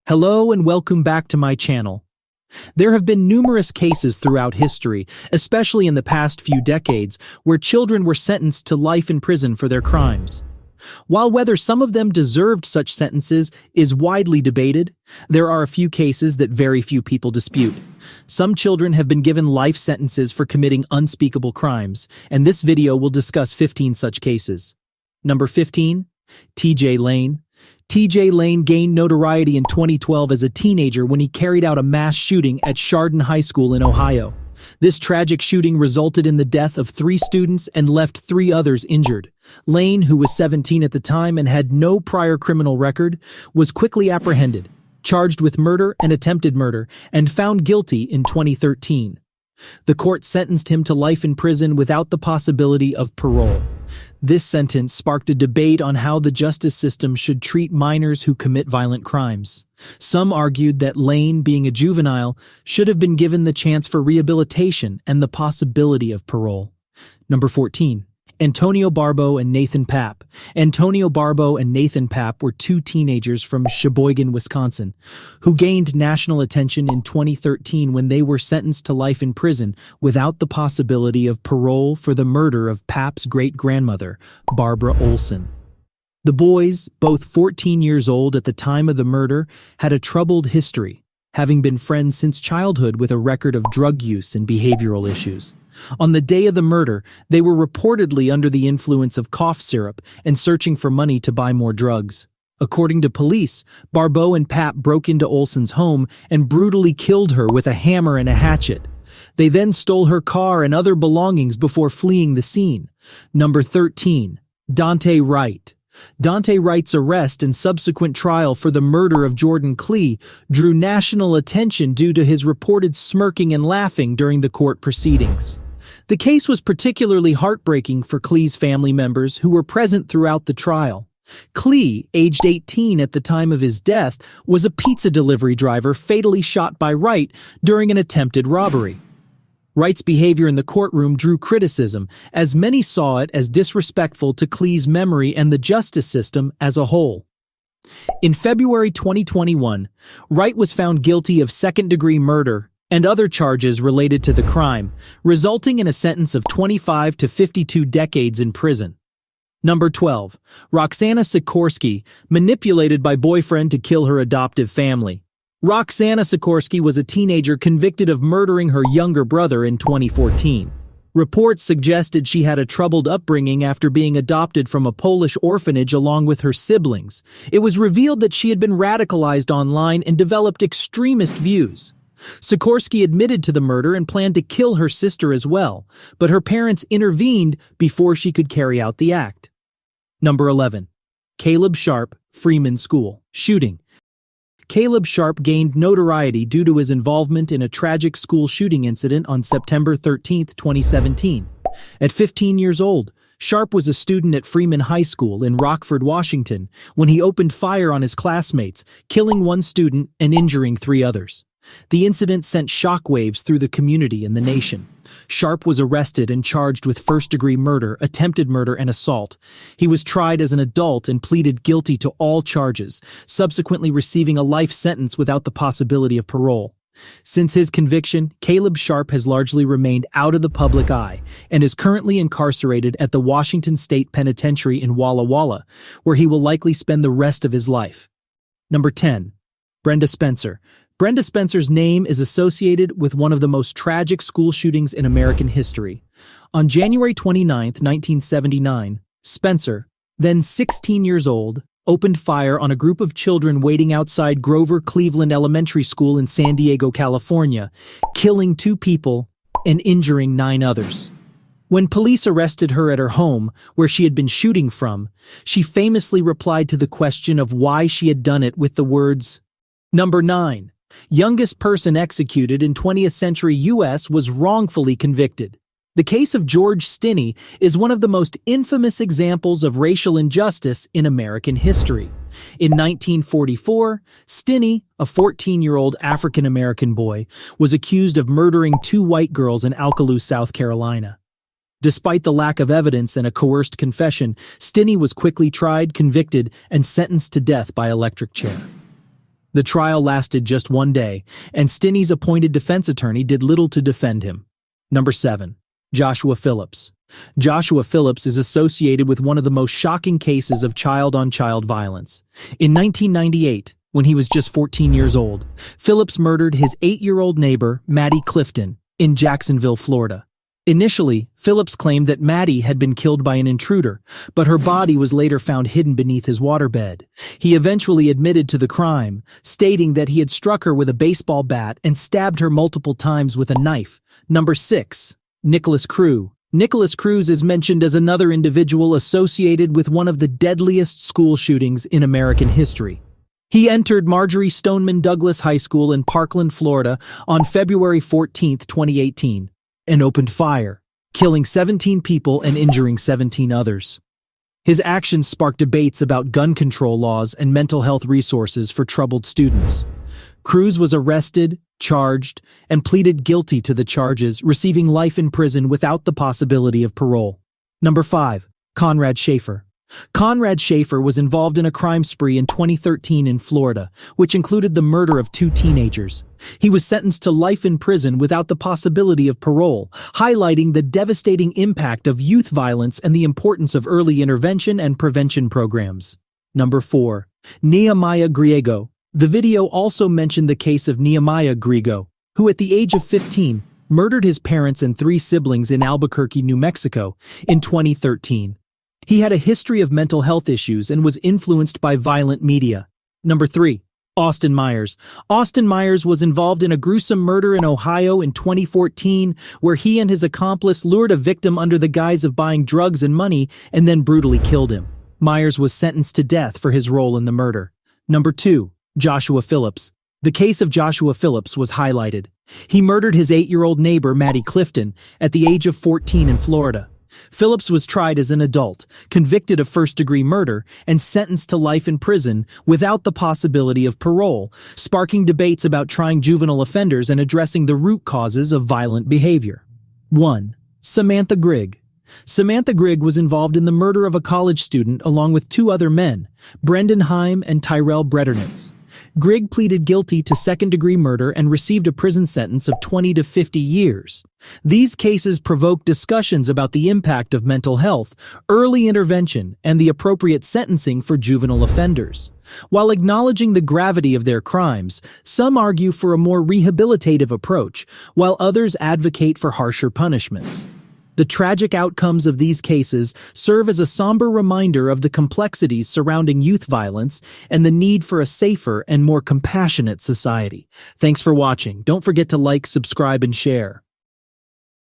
Hello and welcome back to my channel. There have been numerous cases throughout history, especially in the past few decades, where children were sentenced to life in prison for their crimes. While whether some of them deserved such sentences is widely debated, there are a few cases that very few people dispute. Some children have been given life sentences for committing unspeakable crimes, and this video will discuss 15 such cases. Number 15. T.J. Lane. T.J. Lane gained notoriety in 2012 as a teenager when he carried out a mass shooting at Chardon High School in Ohio. This tragic shooting resulted in the death of 3 students and left 3 others injured. Lane, who was 17 at the time and had no prior criminal record, was quickly apprehended, charged with murder and attempted murder, and found guilty in 2013. The court sentenced him to life in prison without the possibility of parole. This sentence sparked a debate on how the justice system should treat minors who commit violent crimes. Some argued that Lane, being a juvenile, should have been given the chance for rehabilitation and the possibility of parole. Number 14. Antonio Barbo and Nathan Papp. Antonio Barbo and Nathan Papp were 2 teenagers from Sheboygan, Wisconsin, who gained national attention in 2013 when they were sentenced to life in prison without the possibility of parole for the murder of Papp's great-grandmother, Barbara Olson. The boys, both 14 years old at the time of the murder, had a troubled history, having been friends since childhood with a record of drug use and behavioral issues. On the day of the murder, they were reportedly under the influence of cough syrup and searching for money to buy more drugs. According to police, Barbo and Papp broke into Olson's home and brutally killed her with a hammer and a hatchet. They then stole her car and other belongings before fleeing the scene. Number 13. Daunte Wright. Daunte Wright's arrest and subsequent trial for the murder of Jordan Klee drew national attention due to his reported smirking and laughing during the court proceedings. The case was particularly heartbreaking for Klee's family members who were present throughout the trial. Klee, aged 18 at the time of his death, was a pizza delivery driver fatally shot by Wright during an attempted robbery. Wright's behavior in the courtroom drew criticism, as many saw it as disrespectful to Klee's memory and the justice system as a whole. In February 2021, Wright was found guilty of second-degree murder and other charges related to the crime, resulting in a sentence of 25 to 52 decades in prison. Number 12. Roxana Sikorsky, manipulated by boyfriend to kill her adoptive family. Roxana Sikorsky was a teenager convicted of murdering her younger brother in 2014. Reports suggested she had a troubled upbringing after being adopted from a Polish orphanage along with her siblings. It was revealed that she had been radicalized online and developed extremist views. Sikorsky admitted to the murder and planned to kill her sister as well, but her parents intervened before she could carry out the act. Number 11. Caleb Sharp, Freeman School shooting. Caleb Sharp gained notoriety due to his involvement in a tragic school shooting incident on September 13, 2017. At 15 years old, Sharp was a student at Freeman High School in Rockford, Washington, when he opened fire on his classmates, killing 1 student and injuring 3 others. The incident sent shockwaves through the community and the nation. Sharp was arrested and charged with first-degree murder, attempted murder, and assault. He was tried as an adult and pleaded guilty to all charges, subsequently receiving a life sentence without the possibility of parole. Since his conviction, Caleb Sharp has largely remained out of the public eye and is currently incarcerated at the Washington State Penitentiary in Walla Walla, where he will likely spend the rest of his life. Number 10. Brenda Spencer. Brenda Spencer's name is associated with one of the most tragic school shootings in American history. On January 29, 1979, Spencer, then 16 years old, opened fire on a group of children waiting outside Grover Cleveland Elementary School in San Diego, California, killing 2 people and injuring 9 others. When police arrested her at her home, where she had been shooting from, she famously replied to the question of why she had done it with the words, Number 9. Youngest person executed in 20th century U.S. was wrongfully convicted. The case of George Stinney is one of the most infamous examples of racial injustice in American history. In 1944, Stinney, a 14-year-old African-American boy, was accused of murdering 2 white girls in Alcalá, South Carolina. Despite the lack of evidence and a coerced confession, Stinney was quickly tried, convicted, and sentenced to death by electric chair. The trial lasted just one day, and Stinney's appointed defense attorney did little to defend him. Number 7. Joshua Phillips. Joshua Phillips is associated with one of the most shocking cases of child-on-child violence. In 1998, when he was just 14 years old, Phillips murdered his 8-year-old neighbor, Maddie Clifton, in Jacksonville, Florida. Initially, Phillips claimed that Maddie had been killed by an intruder, but her body was later found hidden beneath his waterbed. He eventually admitted to the crime, stating that he had struck her with a baseball bat and stabbed her multiple times with a knife. Number 6. Nicholas Crew. Nicholas Cruz is mentioned as another individual associated with one of the deadliest school shootings in American history. He entered Marjorie Stoneman Douglas High School in Parkland, Florida on February 14, 2018, and opened fire, killing 17 people and injuring 17 others. His actions sparked debates about gun control laws and mental health resources for troubled students. Cruz was arrested, charged, and pleaded guilty to the charges, receiving life in prison without the possibility of parole. Number 5. Conrad Schaefer. Conrad Schaefer was involved in a crime spree in 2013 in Florida, which included the murder of 2 teenagers. He was sentenced to life in prison without the possibility of parole, highlighting the devastating impact of youth violence and the importance of early intervention and prevention programs. Number 4. Nehemiah Griego. The video also mentioned the case of Nehemiah Griego, who at the age of 15 murdered his parents and 3 siblings in Albuquerque, New Mexico, in 2013. He had a history of mental health issues and was influenced by violent media. Number 3. Austin Myers. Austin Myers was involved in a gruesome murder in Ohio in 2014, where he and his accomplice lured a victim under the guise of buying drugs and money and then brutally killed him. Myers was sentenced to death for his role in the murder. Number 2. Joshua Phillips. The case of Joshua Phillips was highlighted. He murdered his 8-year-old neighbor, Maddie Clifton, at the age of 14 in Florida. Phillips was tried as an adult, convicted of first-degree murder, and sentenced to life in prison without the possibility of parole, sparking debates about trying juvenile offenders and addressing the root causes of violent behavior. 1. Samantha Grigg. Samantha Grigg was involved in the murder of a college student along with 2 other men, Brendan Heim and Tyrell Bredernitz. Grigg pleaded guilty to second-degree murder and received a prison sentence of 20 to 50 years. These cases provoked discussions about the impact of mental health, early intervention, and the appropriate sentencing for juvenile offenders. While acknowledging the gravity of their crimes, some argue for a more rehabilitative approach, while others advocate for harsher punishments. The tragic outcomes of these cases serve as a somber reminder of the complexities surrounding youth violence and the need for a safer and more compassionate society. Thanks for watching. Don't forget to like, subscribe, and share.